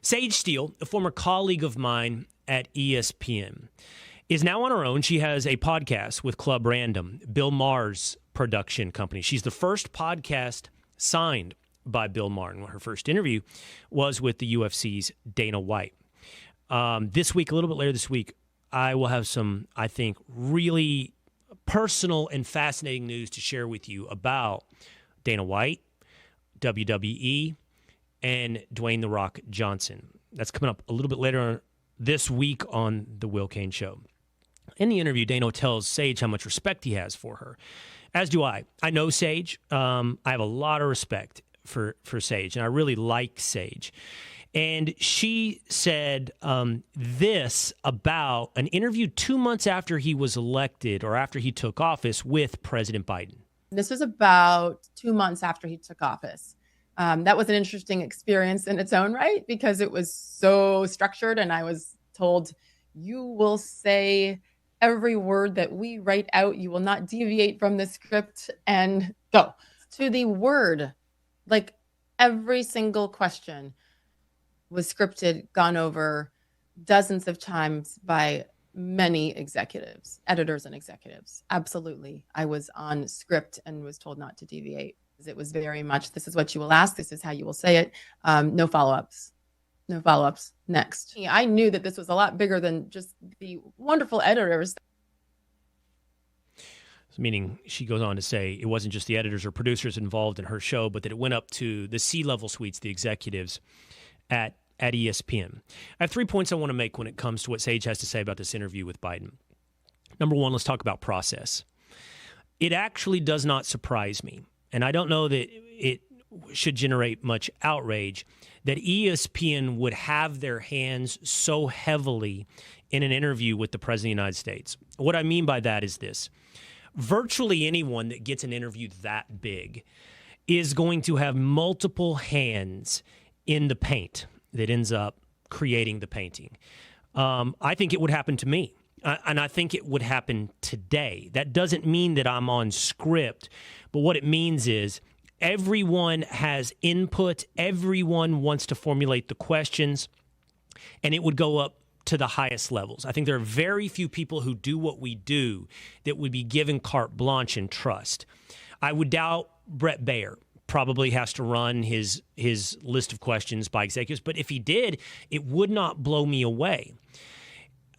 Sage Steele, a former colleague of mine at ESPN, is now on her own. She has a podcast with Club Random, Bill Maher's production company. She's the first podcast signed by Bill Maher. Her first interview was with the UFC's Dana White. This week, a little bit later this week, I will have some, I think, really personal and fascinating news to share with you about Dana White, WWE, and Dwayne "The Rock" Johnson. That's coming up a little bit later this week on The Will Cain Show. In the interview, Dana tells Sage how much respect he has for her, as do I. I know Sage. I have a lot of respect for Sage, and I really like Sage. And she said this about an interview 2 months after he was elected or after he took office with President Biden. This was about 2 months after he took office. That was an interesting experience in its own right because it was so structured, and I was told, you will say every word that we write out. You will not deviate from the script and go to the word. Like every single question was scripted, gone over dozens of times by many executives, editors and executives. Absolutely. I was on script and was told not to deviate. It was very much, this is what you will ask. This is how you will say it. No follow-ups. No follow-ups. Next. I knew that this was a lot bigger than just the wonderful editors. Meaning, she goes on to say it wasn't just the editors or producers involved in her show, but that it went up to the C-level suites, the executives at ESPN. I have 3 points I want to make when it comes to what Sage has to say about this interview with Biden. Number one, let's talk about process. It actually does not surprise me, and I don't know that it should generate much outrage, that ESPN would have their hands so heavily in an interview with the President of the United States. What I mean by that is this. Virtually anyone that gets an interview that big is going to have multiple hands in the paint that ends up creating the painting. I think it would happen to me, and I think it would happen today. That doesn't mean that I'm on script, but what it means is everyone has input, everyone wants to formulate the questions, and it would go up to the highest levels. I think there are very few people who do what we do that would be given carte blanche and trust. I would doubt Brett Baer probably has to run his list of questions by executives, but if he did, it would not blow me away.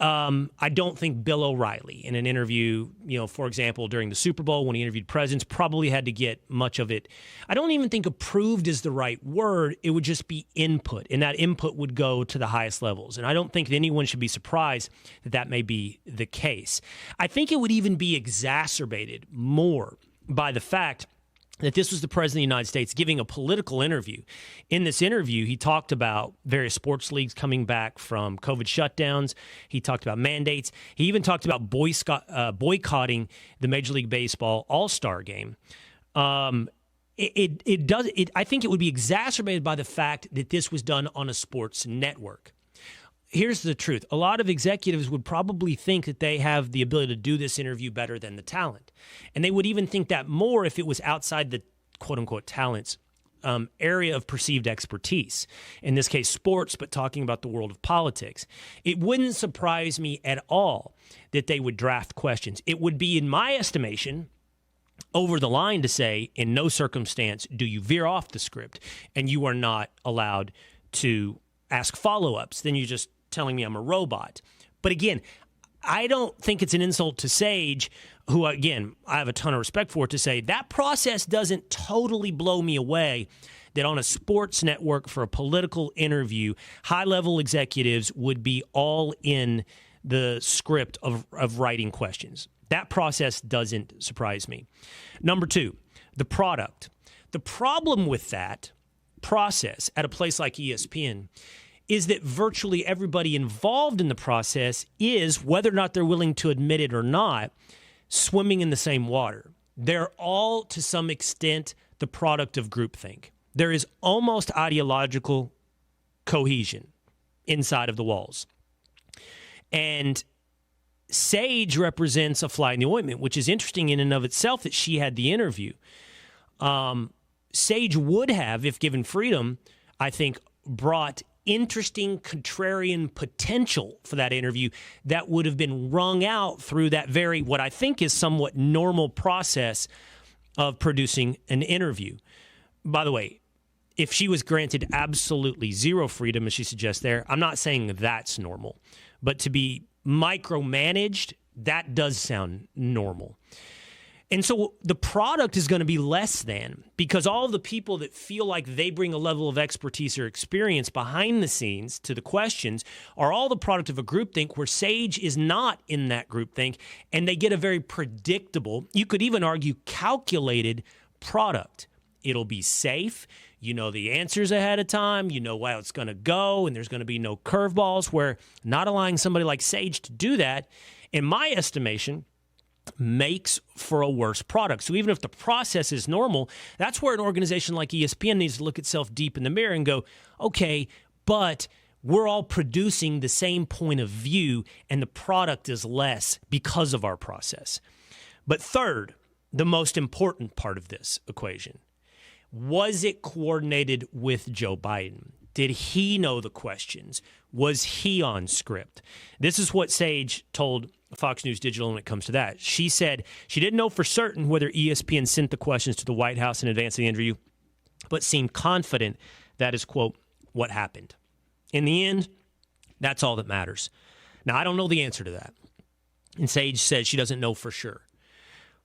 I don't think Bill O'Reilly in an interview, for example, during the Super Bowl when he interviewed presidents, probably had to get much of it. I don't even think approved is the right word. It would just be input, and that input would go to the highest levels. And I don't think that anyone should be surprised that that may be the case. I think it would even be exacerbated more by the fact that this was the President of the United States giving a political interview. In this interview, he talked about various sports leagues coming back from COVID shutdowns. He talked about mandates. He even talked about boycotting the Major League Baseball All-Star Game. I think it would be exacerbated by the fact that this was done on a sports network. Here's the truth. A lot of executives would probably think that they have the ability to do this interview better than the talent. And they would even think that more if it was outside the quote-unquote talent's area of perceived expertise. In this case, sports, but talking about the world of politics. It wouldn't surprise me at all that they would draft questions. It would be, in my estimation, over the line to say, in no circumstance do you veer off the script, and you are not allowed to ask follow-ups. Then you're just telling me I'm a robot. But again, I don't think it's an insult to Sage, who, again, I have a ton of respect for, to say that process doesn't totally blow me away, that on a sports network for a political interview, high-level executives would be all in the script of writing questions. That process doesn't surprise me. Number two, the product. The problem with that process at a place like ESPN is that virtually everybody involved in the process is, whether or not they're willing to admit it or not, swimming in the same water. They're all, to some extent, the product of groupthink. There is almost ideological cohesion inside of the walls. And Sage represents a fly in the ointment, which is interesting in and of itself that she had the interview. Sage would have, if given freedom, I think, brought interesting contrarian potential for that interview that would have been wrung out through that very, what I think is somewhat normal process of producing an interview. By the way, if she was granted absolutely zero freedom, as she suggests there, I'm not saying that's normal. But to be micromanaged, that does sound normal. And so the product is going to be less than, because all the people that feel like they bring a level of expertise or experience behind the scenes to the questions are all the product of a groupthink where Sage is not in that groupthink, and they get a very predictable, you could even argue calculated product. It'll be safe. You know the answers ahead of time. You know how it's going to go, and there's going to be no curveballs, where not allowing somebody like Sage to do that, in my estimation, makes for a worse product. So even if the process is normal, that's where an organization like ESPN needs to look itself deep in the mirror and go, okay, but we're all producing the same point of view, and the product is less because of our process. But third, the most important part of this equation, was it coordinated with Joe Biden? Did he know the questions? Was he on script? This is what Sage told Fox News Digital when it comes to that. She said she didn't know for certain whether ESPN sent the questions to the White House in advance of the interview, but seemed confident that is, quote, what happened. In the end, that's all that matters. Now, I don't know the answer to that. And Sage says she doesn't know for sure.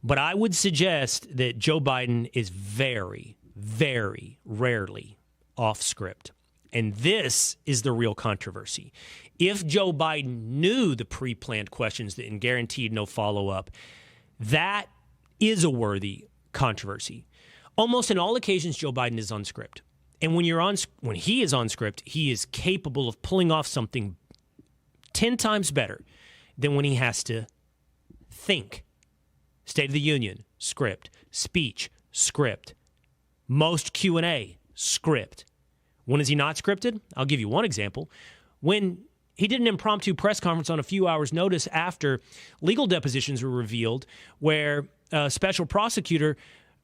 But I would suggest that Joe Biden is very, very rarely off script. And this is the real controversy. If Joe Biden knew the pre-planned questions and guaranteed no follow-up, that is a worthy controversy. Almost in all occasions, Joe Biden is on script. And when he is on script, he is capable of pulling off something 10 times better than when he has to think. State of the Union, script. Speech, script. Most Q&A, script. When is he not scripted? I'll give you one example. When he did an impromptu press conference on a few hours' notice after legal depositions were revealed, where a special prosecutor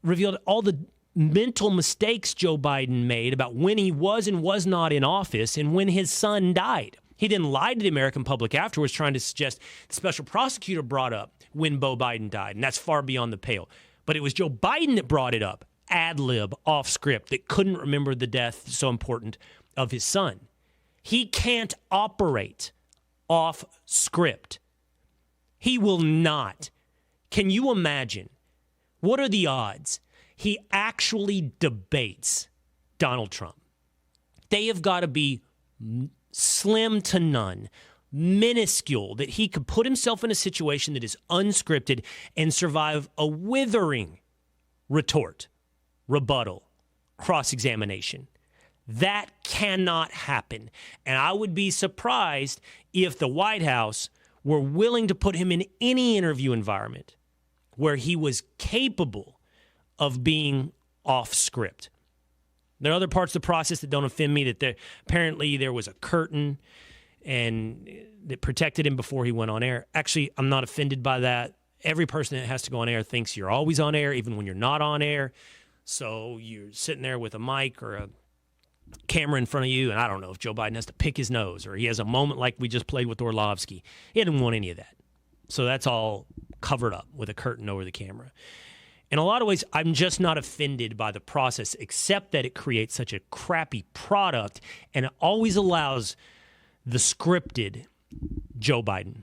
revealed all the mental mistakes Joe Biden made about when he was and was not in office and when his son died. He then lied to the American public afterwards, trying to suggest the special prosecutor brought up when Beau Biden died, and that's far beyond the pale. But it was Joe Biden that brought it up, ad lib, off script, that couldn't remember the death so important of his son. He can't operate off script. He will not. Can you imagine? What are the odds he actually debates Donald Trump? They have got to be slim to none, minuscule, that he could put himself in a situation that is unscripted and survive a withering retort, rebuttal, cross-examination. That cannot happen. And I would be surprised if the White House were willing to put him in any interview environment where he was capable of being off script. There are other parts of the process that don't offend me, that apparently there was a curtain and that protected him before he went on air. Actually, I'm not offended by that. Every person that has to go on air thinks you're always on air, even when you're not on air. So you're sitting there with a mic or a camera in front of you, and I don't know if Joe Biden has to pick his nose or he has a moment like we just played with Orlovsky. He didn't want any of that. So that's all covered up with a curtain over the camera. In a lot of ways, I'm just not offended by the process, except that it creates such a crappy product, and it always allows the scripted Joe Biden